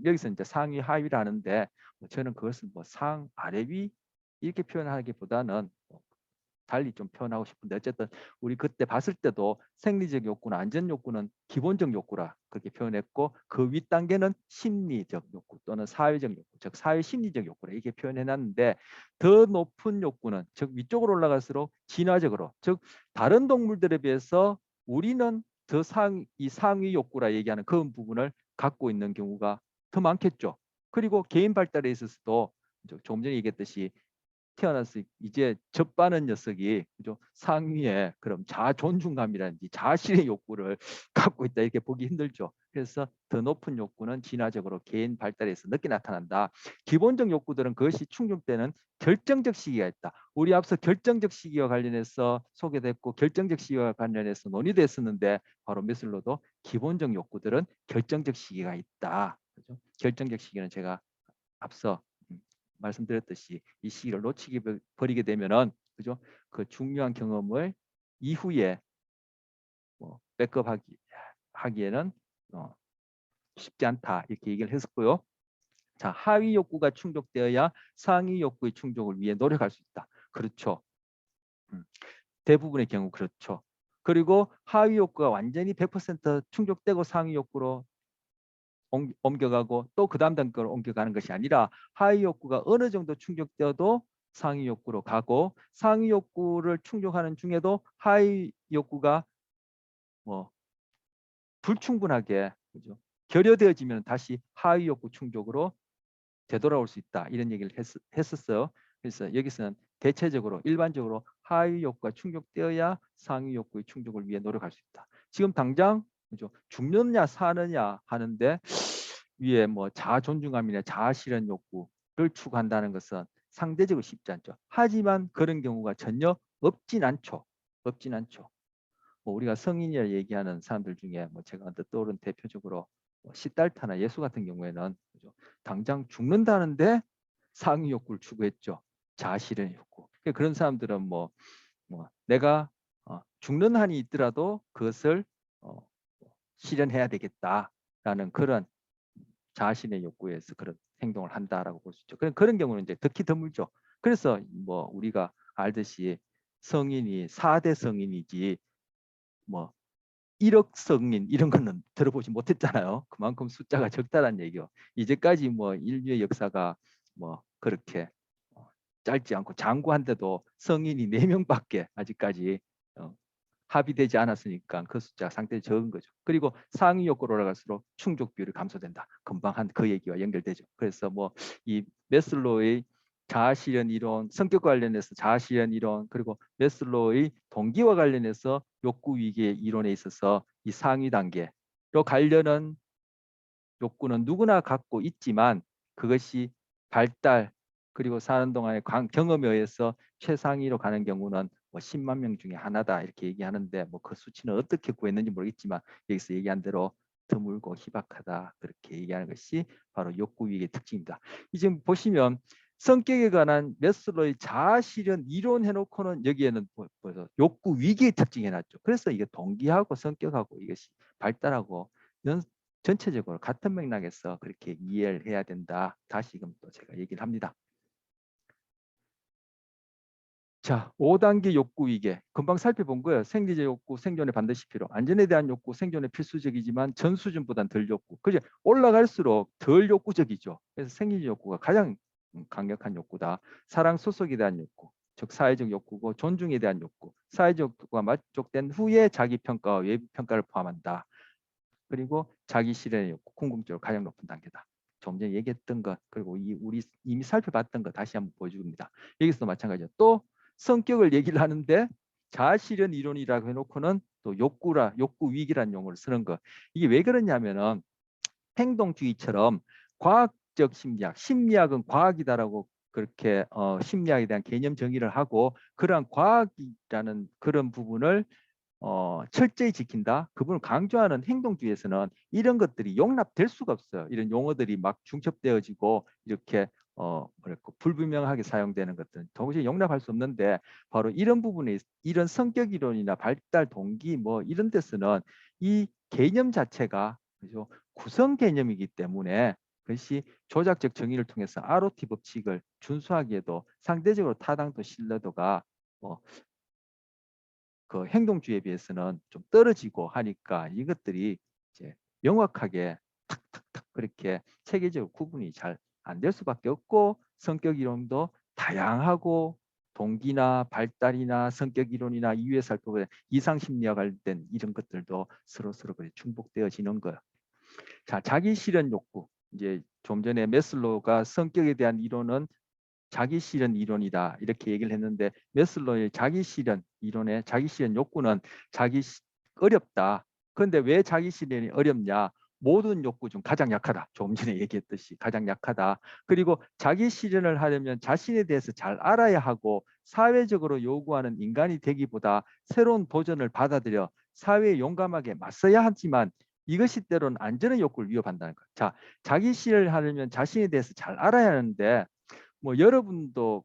여기서 이제 상위 하위를 하는데 저는 그것은 뭐 상 아래 위 이렇게 표현하기보다는 달리 좀 표현하고 싶은데 어쨌든 우리 그때 봤을 때도 생리적 욕구나 안전 욕구는 기본적 욕구라 그렇게 표현했고 그 윗단계는 심리적 욕구 또는 사회적 욕구 즉 사회 심리적 욕구라 이렇게 표현해 놨는데 더 높은 욕구는 즉 위쪽으로 올라갈수록 진화적으로 즉 다른 동물들에 비해서 우리는 이 상위 욕구라 얘기하는 그런 부분을 갖고 있는 경우가 더 많겠죠. 그리고 개인 발달에 있어서도 조금 전에 얘기했듯이 태어나서 이제 접바는 녀석이 그죠? 상위에 그럼 자존중감이라든지 자신의 욕구를 갖고 있다 이렇게 보기 힘들죠. 그래서 더 높은 욕구는 진화적으로 개인 발달에서 늦게 나타난다. 기본적 욕구들은 그것이 충족되는 결정적 시기가 있다. 우리 앞서 결정적 시기와 관련해서 소개됐고 결정적 시기와 관련해서 논의됐었는데 바로 메슬로도 기본적 욕구들은 결정적 시기가 있다. 그죠? 결정적 시기는 제가 앞서 말씀드렸듯이 이 시기를 놓치게 버리게 되면은 그죠? 그 중요한 경험을 이후에 뭐 백업하기에는 쉽지 않다 이렇게 얘기를 했었고요. 자, 하위 욕구가 충족되어야 상위 욕구의 충족을 위해 노력할 수 있다. 그렇죠. 대부분의 경우 그렇죠. 그리고 하위 욕구가 완전히 100% 충족되고 상위 욕구로 옮겨가고 또 그 다음 단계로 옮겨가는 것이 아니라 하위 욕구가 어느 정도 충족되어도 상위 욕구로 가고 상위 욕구를 충족하는 중에도 하위 욕구가 뭐 불충분하게 그죠? 결여되어지면 다시 하위 욕구 충족으로 되돌아올 수 있다 이런 얘기를 했었어요. 그래서 여기서는 대체적으로 일반적으로 하위 욕구가 충족되어야 상위 욕구의 충족을 위해 노력할 수 있다. 지금 당장 그죠? 죽느냐 사느냐 하는데 위에 뭐 자아 존중감이나 자아 실현 욕구를 추구한다는 것은 상대적으로 쉽지 않죠. 하지만 그런 경우가 전혀 없진 않죠. 없진 않죠. 뭐 우리가 성인이라 얘기하는 사람들 중에 뭐 제가 언뜻 떠오른 대표적으로 뭐 시달타나 예수 같은 경우에는 그죠? 당장 죽는다는데 상위 욕구를 추구했죠. 자아 실현 욕구. 그러니까 그런 사람들은 뭐 내가 죽는 한이 있더라도 그것을 실현해야 되겠다라는 그런 자신의 욕구에서 그런 행동을 한다라고 볼 수 있죠. 그런 경우는 이제 특히 드물죠. 그래서 뭐 우리가 알듯이 성인이 4대 성인이지 뭐 1억 성인 이런 거는 들어보지 못했잖아요. 그만큼 숫자가 적다란 얘기요. 이제까지 뭐 인류의 역사가 뭐 그렇게 짧지 않고 장구한데도 성인이 4명밖에 아직까지 합의되지 않았으니까 그 숫자가 상당히 적은 거죠. 그리고 상위 욕구로 올라갈수록 충족 비율이 감소된다. 금방 한 그 얘기와 연결되죠. 그래서 뭐 이 메슬로우의 자아실현 이론, 성격 관련해서 자아실현 이론, 그리고 메슬로우의 동기와 관련해서 욕구 위계 이론에 있어서 이 상위 단계로 가려는 욕구는 누구나 갖고 있지만 그것이 발달 그리고 사는 동안의 경험에 의해서 최상위로 가는 경우는 뭐 10만 명 중에 하나다 이렇게 얘기하는데 뭐 그 수치는 어떻게 구했는지 모르겠지만 여기서 얘기한 대로 드물고 희박하다 그렇게 얘기하는 것이 바로 욕구 위기의 특징입니다. 지금 보시면 성격에 관한 메슬로의 자아 실현 이론 해놓고는 여기에는 욕구 위기의 특징 해놨죠. 그래서 이게 동기하고 성격하고 이것이 발달하고 전체적으로 같은 맥락에서 그렇게 이해를 해야 된다. 다시금 또 제가 얘기를 합니다. 자, 5단계 욕구 위계. 금방 살펴본 거예요. 생리적 욕구, 생존에 반드시 필요. 안전에 대한 욕구, 생존에 필수적이지만 전 수준보다는 덜 욕구. 그죠? 올라갈수록 덜 욕구적이죠. 그래서 생리적 욕구가 가장 강력한 욕구다. 사랑 소속에 대한 욕구, 즉 사회적 욕구고 존중에 대한 욕구. 사회적 욕구가 만족된 후에 자기 평가와 외부 평가를 포함한다. 그리고 자기 실현의 욕구, 궁극적으로 가장 높은 단계다. 좀 전에 얘기했던 것 그리고 우리 이미 살펴봤던 거 다시 한번 보여줍니다. 여기서도 마찬가지죠. 또 성격을 얘기를 하는데 자아실현 이론이라고 해놓고는 또 욕구 위기라는 용어를 쓰는 거. 이게 왜 그러냐면은 행동주의처럼 과학적 심리학은 과학이다라고 그렇게 심리학에 대한 개념 정의를 하고 그러한 과학이라는 그런 부분을 철저히 지킨다. 그분을 강조하는 행동주의에서는 이런 것들이 용납될 수가 없어요. 이런 용어들이 막 중첩되어지고 이렇게 뭐랄까 불분명하게 사용되는 것들은 도저히 용납할 수 없는데 바로 이런 부분에 이런 성격 이론이나 발달 동기 뭐 이런 데서는 이 개념 자체가 그죠 구성 개념이기 때문에 그것이 조작적 정의를 통해서 ROT 법칙을 준수하기에도 상대적으로 타당도 신뢰도가 그 행동주의에 비해서는 좀 떨어지고 하니까 이것들이 이제 명확하게 탁탁탁 그렇게 체계적으로 구분이 잘 안 될 수밖에 없고 성격 이론도 다양하고 동기나 발달이나 성격 이론이나 이유에 살펴보면 이상 심리와 관련된 이런 것들도 서로 그래 중복되어지는 거예요. 자, 자기 실현 욕구. 이제 좀 전에 메슬로우가 성격에 대한 이론은 자기 실현 이론이다 이렇게 얘기를 했는데 메슬로의 자기 실현 이론의 자기 실현 욕구는 어렵다. 그런데 왜 자기 실현이 어렵냐? 모든 욕구 중 가장 약하다. 조금 전에 얘기했듯이 가장 약하다. 그리고 자기 실현을 하려면 자신에 대해서 잘 알아야 하고 사회적으로 요구하는 인간이 되기보다 새로운 도전을 받아들여 사회에 용감하게 맞서야 하지만 이것이 때로는 안전의 욕구를 위협한다는 거예요. 자, 자기 실현을 하려면 자신에 대해서 잘 알아야 하는데 뭐 여러분도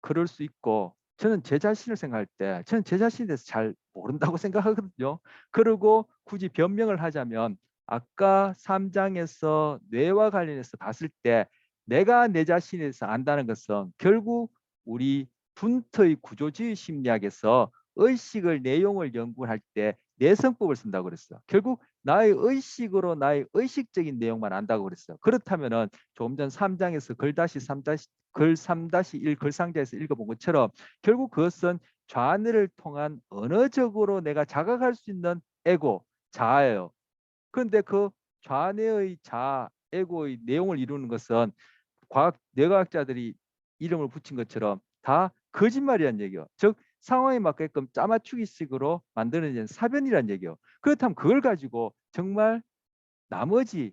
그럴 수 있고 저는 제 자신을 생각할 때 저는 제 자신에 대해서 잘 모른다고 생각하거든요. 그리고 굳이 변명을 하자면 아까 3장에서 뇌와 관련해서 봤을 때 내가 내 자신에 대해서 안다는 것은 결국 우리 분트의 구조주의 심리학에서 의식을 내용을 연구할 때 내성법을 쓴다고 그랬어. 결국 나의 의식으로 나의 의식적인 내용만 안다고 그랬어요. 그렇다면은 조금 전 3장에서 글 3-1 글상자에서 읽어본 것처럼 결국 그것은 좌뇌를 통한 언어적으로 내가 자각할 수 있는 에고, 자아예요. 그런데 그 좌뇌의 자, 에고의 내용을 이루는 것은 뇌과학자들이 이름을 붙인 것처럼 다 거짓말이란 얘기예요. 즉 상황에 맞게끔 짜맞추기식으로 만드는 사변이란 얘기예요. 그렇다면 그걸 가지고 정말 나머지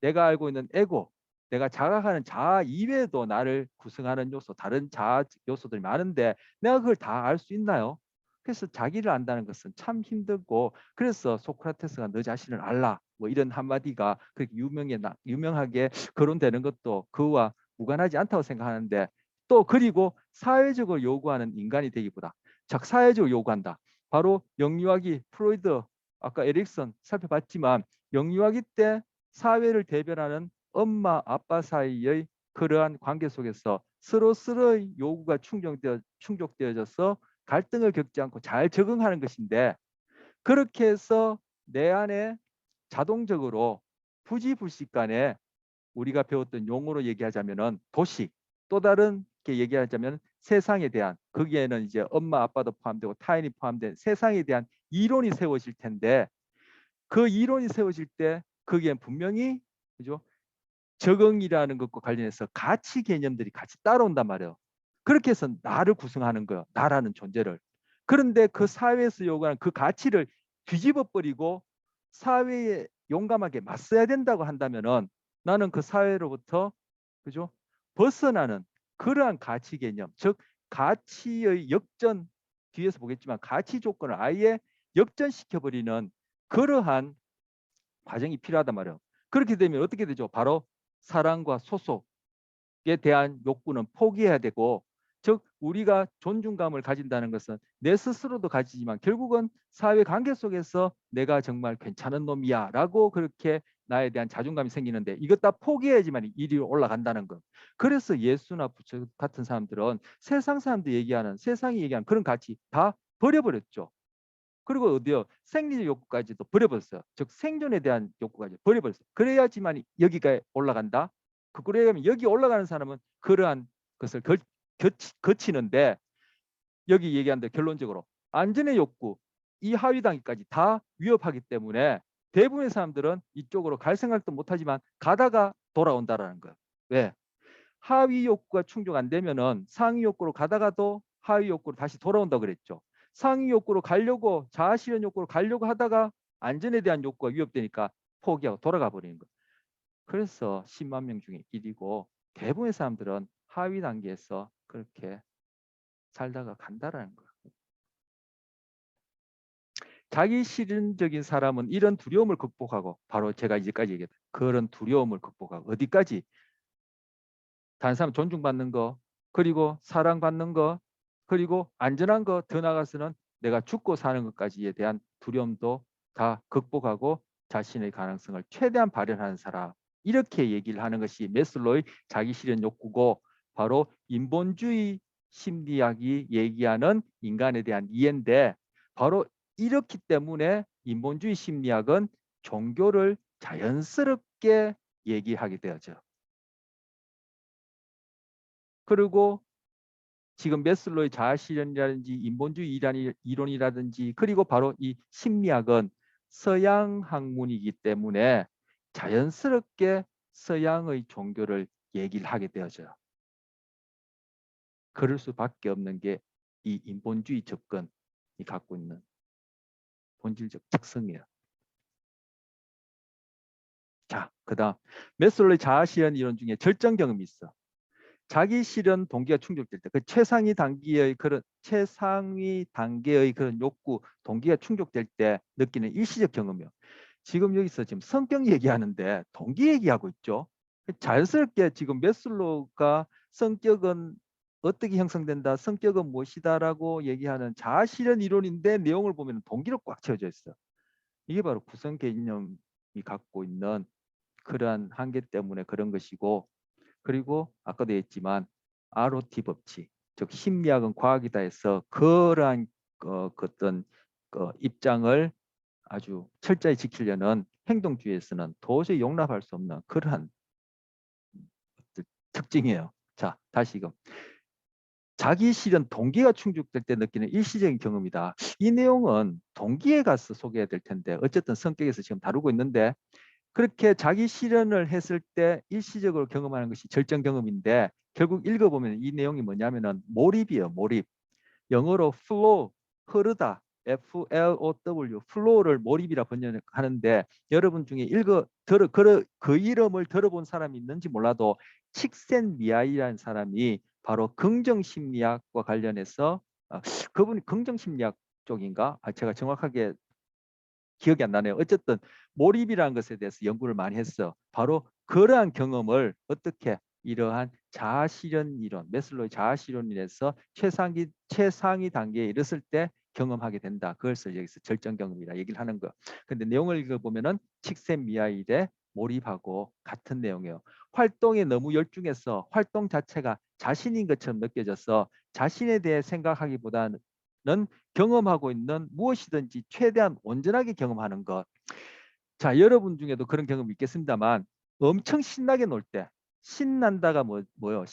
내가 알고 있는 에고, 내가 자각하는 자아 이외에도 나를 구성하는 요소, 다른 자아 요소들이 많은데 내가 그걸 다 알 수 있나요? 그래서 자기를 안다는 것은 참 힘들고 그래서 소크라테스가 너 자신을 알라 뭐 이런 한마디가 그렇게 유명하게 거론되는 것도 그와 무관하지 않다고 생각하는데 또 그리고 사회적으로 요구하는 인간이 되기보다 즉 사회적으로 요구한다. 바로 영유아기 프로이드 아까 에릭슨 살펴봤지만 영유아기 때 사회를 대변하는 엄마 아빠 사이의 그러한 관계 속에서 서로서로의 요구가 충족되어져서 갈등을 겪지 않고 잘 적응하는 것인데 그렇게 해서 내 안에 자동적으로 부지불식간에 우리가 배웠던 용어로 얘기하자면은 도식 또 다른 게 얘기하자면 세상에 대한 거기에는 이제 엄마 아빠도 포함되고 타인이 포함된 세상에 대한 이론이 세워질 텐데 그 이론이 세워질 때 거기엔 분명히 그죠? 적응이라는 것과 관련해서 가치 개념들이 같이 따라온단 말이에요. 그렇게 해서 나를 구성하는 거예요. 나라는 존재를. 그런데 그 사회에서 요구하는 그 가치를 뒤집어 버리고 사회에 용감하게 맞서야 된다고 한다면은 나는 그 사회로부터 그죠? 벗어나는 그러한 가치 개념, 즉 가치의 역전 뒤에서 보겠지만 가치 조건을 아예 역전시켜 버리는 그러한 과정이 필요하단 말이에요. 그렇게 되면 어떻게 되죠? 바로 사랑과 소속에 대한 욕구는 포기해야 되고 즉 우리가 존중감을 가진다는 것은 내 스스로도 가지지만 결국은 사회관계 속에서 내가 정말 괜찮은 놈이야 라고 그렇게 나에 대한 자존감이 생기는데 이것 다 포기해야지만 이리 올라간다는 것. 그래서 예수나 부처 같은 사람들은 세상 사람들 얘기하는 세상이 얘기하는 그런 가치 다 버려버렸죠. 그리고 어디요? 생리적 욕구까지도 버려버렸어요. 즉 생존에 대한 욕구까지 버려버렸어요. 그래야지만 여기가 올라간다. 그래야면 여기 올라가는 사람은 그러한 것을 거치는데 여기 얘기한 대 결론적으로 안전의 욕구 이 하위 단계까지 다 위협하기 때문에 대부분의 사람들은 이쪽으로 갈 생각도 못하지만 가다가 돌아온다라는 거예요. 왜? 하위 욕구가 충족 안 되면은 상위 욕구로 가다가도 하위 욕구로 다시 돌아온다 그랬죠. 상위 욕구로 가려고 자아 실현 욕구로 가려고 하다가 안전에 대한 욕구가 위협되니까 포기하고 돌아가 버리는 거예요. 그래서 10만 명 중에 1이고 대부분의 사람들은 하위 단계에서 그렇게 살다가 간다라는 거예요. 자기 실현적인 사람은 이런 두려움을 극복하고 바로 제가 이제까지 얘기했던 그런 두려움을 극복하고 어디까지 다른 사람 존중받는 거, 그리고 사랑받는 거, 그리고 안전한 거, 더 나아가서는 내가 죽고 사는 것까지에 대한 두려움도 다 극복하고 자신의 가능성을 최대한 발현하는 사람. 이렇게 얘기를 하는 것이 매슬로의 자기실현 욕구고, 바로 인본주의 심리학이 얘기하는 인간에 대한 이해인데, 바로 이렇기 때문에 인본주의 심리학은 종교를 자연스럽게 얘기하게 되어져. 그리고 지금 메슬로의 자아실현이라든지 인본주의 이론이라든지, 그리고 바로 이 심리학은 서양 학문이기 때문에 자연스럽게 서양의 종교를 얘기를 하게 되어져요. 그럴 수밖에 없는 게 이 인본주의 접근이 갖고 있는 본질적 특성이에요. 자, 그다음 메슬로의 자아실현 이론 중에 절정 경험이 있어. 자기 실현 동기가 충족될 때, 그 최상위 단계의 그런 욕구 동기가 충족될 때 느끼는 일시적 경험이요. 지금 여기서 지금 성격 얘기하는데 동기 얘기하고 있죠. 자연스럽게 지금 메슬로우가 성격은 어떻게 형성된다, 성격은 무엇이다라고 얘기하는 자아실현 이론인데, 내용을 보면 동기로 꽉 채워져 있어. 이게 바로 구성 개념이 갖고 있는 그러한 한계 때문에 그런 것이고, 그리고 아까도 했지만 ROT 법칙, 즉 심리학은 과학이다 해서 그러한 어떤 입장을 아주 철저히 지키려는 행동주의에서는 도저히 용납할 수 없는 그러한 특징이에요. 자, 다시금 자기 실현 동기가 충족될 때 느끼는 일시적인 경험이다. 이 내용은 동기에 가서 소개해야 될 텐데, 어쨌든 성격에서 지금 다루고 있는데, 그렇게 자기 실현을 했을 때 일시적으로 경험하는 것이 절정 경험인데, 결국 읽어보면 이 내용이 뭐냐면은 몰입이에요. 몰입. 영어로 flow, 흐르다. FLOW, flow를 몰입이라 번역하는데, 여러분 중에 그 이름을 들어본 사람이 있는지 몰라도 칙센미아이라는 사람이 바로 긍정심리학과 관련해서 그분이 긍정심리학 쪽인가? 제가 정확하게 기억이 안 나네요. 어쨌든 몰입이라는 것에 대해서 연구를 많이 했어. 바로 그러한 경험을 어떻게 이러한 자아실현 이론, 메슬로의 자아실현 이론에서 최상위 단계에 이르렀을 때 경험하게 된다. 그것을 여기서 절정 경험이라 얘기를 하는 거. 근데 내용을 읽어보면은 칙센미아일에 몰입하고 같은 내용이에요. 활동에 너무 열중해서 활동 자체가 자신인 것처럼 느껴져서 자신에 대해 생각하기보다는 경험하고 있는 무엇이든지 최대한 온전하게 경험하는 것. 자, 여러분 중에도 그런 경험이 있겠습니다만, 엄청 신나게 놀 때, 신난다가 뭐요?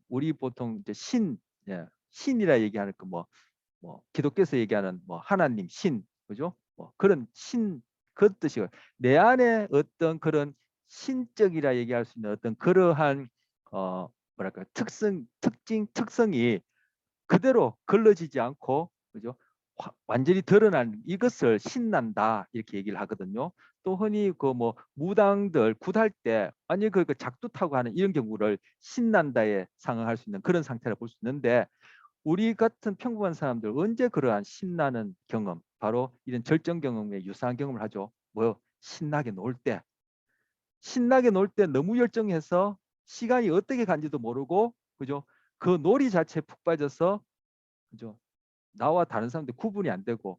우리 보통 이제 예, 신이라 얘기하는 뭐 기독교에서 얘기하는 뭐 하나님, 그죠? 뭐 그런 그 뜻이고, 내 안에 어떤 그런 신적이라 얘기할 수 있는 어떤 그러한 뭐랄까 특성이 그대로 걸러지지 않고, 그죠? 완전히 드러난 이것을 신난다 이렇게 얘기를 하거든요. 또 흔히 그 뭐 무당들 굿할 때 아니 그 작두 타고 하는 이런 경우를 신난다에 상응할 수 있는 그런 상태를 볼 수 있는데, 우리 같은 평범한 사람들 언제 그러한 신나는 경험, 바로 이런 절정 경험에 유사한 경험을 하죠. 뭐요? 신나게 놀 때 너무 열정해서 시간이 어떻게 간지도 모르고, 그죠? 그 놀이 자체에 푹 빠져서, 그죠? 나와 다른 사람들 구분이 안 되고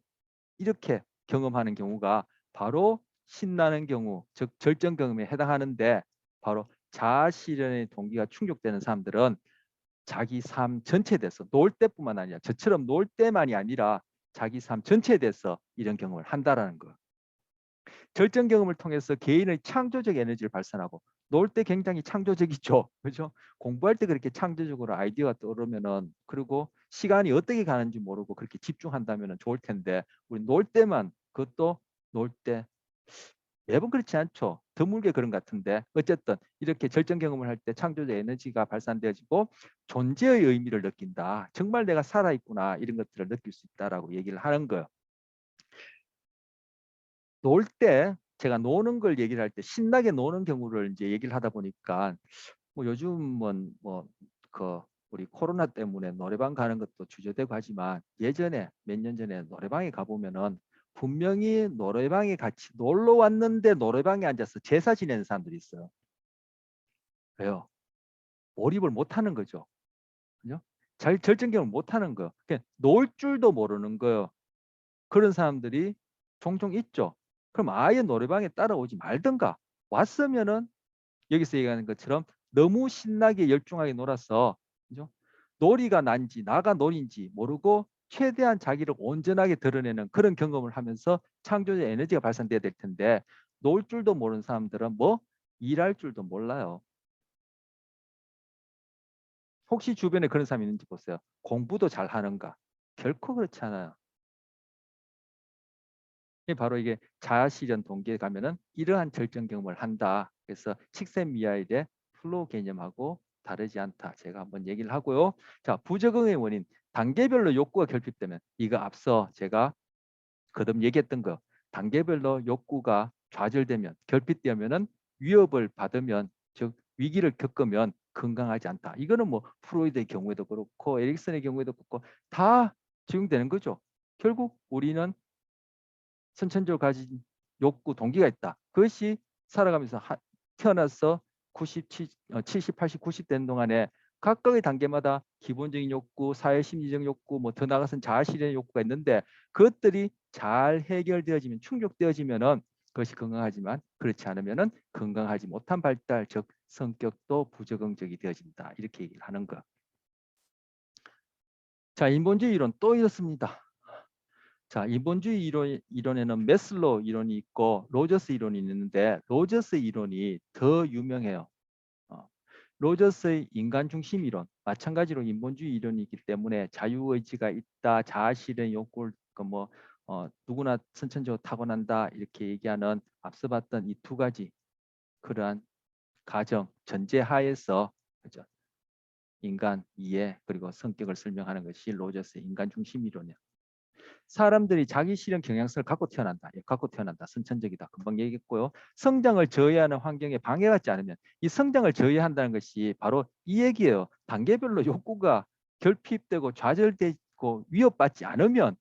이렇게 경험하는 경우가 바로 신나는 경우, 즉 절정 경험에 해당하는데, 바로 자아 실현의 동기가 충족되는 사람들은 자기 삶 전체에 대해서 놀 때뿐만 아니라, 저처럼 놀 때만이 아니라 자기 삶 전체에 대해서 이런 경험을 한다라는 거. 절정 경험을 통해서 개인의 창조적 에너지를 발산하고, 놀 때 굉장히 창조적이죠. 그죠? 공부할 때 그렇게 창조적으로 아이디어가 떠오르면은, 그리고 시간이 어떻게 가는지 모르고 그렇게 집중한다면 좋을 텐데, 우리 놀 때만, 그것도 놀 때 매번 그렇지 않죠. 드물게 그런 것 같은데, 어쨌든 이렇게 절정 경험을 할 때 창조적 에너지가 발산되어지고 존재의 의미를 느낀다. 정말 내가 살아있구나, 이런 것들을 느낄 수 있다라고 얘기를 하는 거예요. 놀 때, 제가 노는 걸 얘기를 할 때 신나게 노는 경우를 이제 얘기를 하다 보니까, 뭐 요즘은 그 우리 코로나 때문에 노래방 가는 것도 주저되고 하지만, 예전에 몇 년 전에 노래방에 가보면은 분명히 노래방에 같이 놀러 왔는데 노래방에 앉아서 제사 지내는 사람들이 있어요. 왜요? 몰입을 못하는 거죠. 그죠? 잘 절정경을 못하는 거예요. 그냥 놀 줄도 모르는 거예요. 그런 사람들이 종종 있죠. 그럼 아예 노래방에 따라오지 말든가. 왔으면은 여기서 얘기하는 것처럼 너무 신나게 열중하게 놀아서, 그죠? 놀이가 난지 나가 놀인지 모르고 최대한 자기를 온전하게 드러내는 그런 경험을 하면서 창조적 에너지가 발산돼야 될 텐데, 놀 줄도 모르는 사람들은 뭐 일할 줄도 몰라요. 혹시 주변에 그런 사람이 있는지 보세요. 공부도 잘 하는가? 결코 그렇지 않아요. 이게 바로 이게 자아실현 동기에 가면은 이러한 절정 경험을 한다. 그래서 칙센미하일의 플로우 개념하고 다르지 않다. 제가 한번 얘기를 하고요. 자, 부적응의 원인. 단계별로 욕구가 결핍되면, 이거 앞서 제가 거듭 얘기했던 거. 단계별로 욕구가 좌절되면, 결핍되면은 위협을 받으면, 즉 위기를 겪으면 건강하지 않다. 이거는 뭐 프로이드의 경우에도 그렇고 에릭슨의 경우에도 그렇고 다 적용되는 거죠. 결국 우리는 선천적으로 가진 욕구, 동기가 있다. 그것이 살아가면서 태어나서 70, 80, 90 되는 동안에 각각의 단계마다 기본적인 욕구, 사회심리적 욕구, 뭐 더 나아가서는 자아실현의 욕구가 있는데, 그것들이 잘 해결되어지면, 충족되어지면은 그것이 건강하지만, 그렇지 않으면은 건강하지 못한 발달, 즉 성격도 부적응적이 되어진다. 이렇게 얘기를 하는 거. 자, 인본주의 이론 또 이렇습니다. 자, 인본주의 이론에는 메슬로 이론이 있고 로저스 이론이 있는데, 로저스 이론이 더 유명해요. 어, 로저스의 인간 중심 이론, 마찬가지로 인본주의 이론이 있기 때문에 자유의지가 있다, 자아실현 욕구를 그뭐 누구나 선천적으로 타고난다 이렇게 얘기하는, 앞서 봤던 이 두 가지 그러한 가정 전제하에서, 그죠? 인간 이해 그리고 성격을 설명하는 것이 로저스의 인간 중심 이론이에요. 사람들이 자기 실현 경향성을 갖고 태어난다. 갖고 태어난다. 선천적이다. 금방 얘기했고요. 성장을 저해하는 환경에 방해받지 않으면, 이 성장을 저해한다는 것이 바로 이 얘기예요. 단계별로 욕구가 결핍되고 좌절되고 위협받지 않으면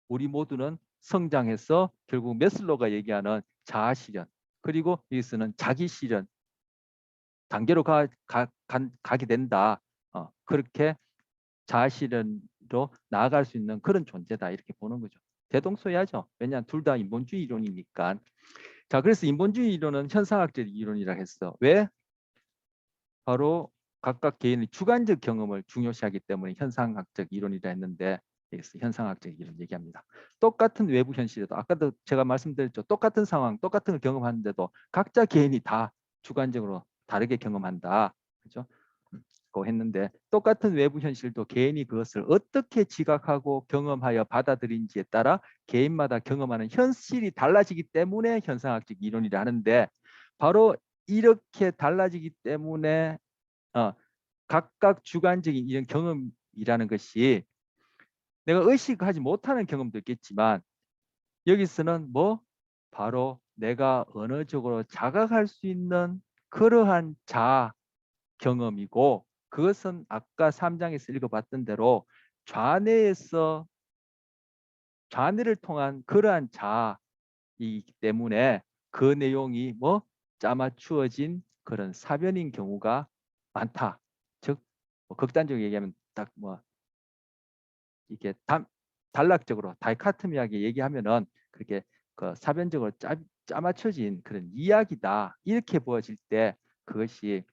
우리 모두는 성장해서 결국 메슬로가 얘기하는 자아 실현, 그리고 여기서는 자기 실현 단계로 가게 된다. 그렇게 자아실현으로 나아갈 수 있는 그런 존재다. 이렇게 보는 거죠. 대동소이하죠. 왜냐하면 둘 다 인본주의 이론이니까. 자, 그래서 인본주의 이론은 현상학적 이론이라 했어. 왜? 바로 각각 개인의 주관적 경험을 중요시하기 때문에 현상학적 이론이라 했는데, 여기서 현상학적 이론 얘기합니다. 똑같은 외부 현실에도, 아까도 제가 말씀드렸죠. 똑같은 상황, 똑같은 걸 경험하는데도 각자 개인이 다 주관적으로 다르게 경험한다. 그죠? 고 했는데, 똑같은 외부 현실도 개인이 그것을 어떻게 지각하고 경험하여 받아들인지에 따라 개인마다 경험하는 현실이 달라지기 때문에 현상학적 이론이라 하는데, 바로 이렇게 달라지기 때문에 각각 주관적인 이런 경험이라는 것이, 내가 의식하지 못하는 경험도 있겠지만 여기서는 뭐 바로 내가 언어적으로 자각할 수 있는 그러한 자아 경험이고, 그것은 아까 3장에서 읽어봤던 대로 좌뇌를 통한 그러한 자아이기 때문에 그 내용이 뭐 짜맞추어진 그런 사변인 경우가 많다. 즉 극단적으로 얘기하면 딱 뭐 이게 단락적으로 다이카토미하게 얘기하면은 그렇게 그 사변적으로 짜맞춰진 그런 이야기다, 이렇게 보여질 때 그것이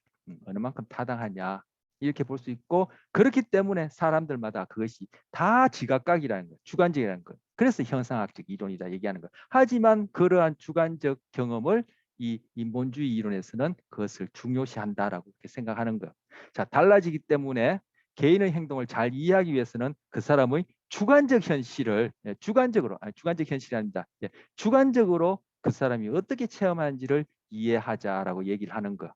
어느 만큼 타당하냐 이렇게 볼 수 있고, 그렇기 때문에 사람들마다 그것이 다 지각각이라는 거예요. 주관적이라는 거예요. 그래서 형상학적 이론이다 얘기하는 거예요. 하지만 그러한 주관적 경험을 이 인본주의 이론에서는 그것을 중요시한다라고 이렇게 생각하는 거예요. 자, 달라지기 때문에 개인의 행동을 잘 이해하기 위해서는 그 사람의 주관적 현실을 주관적 현실이 아닙니다. 주관적으로 그 사람이 어떻게 체험하는지를 이해하자라고 얘기를 하는 거.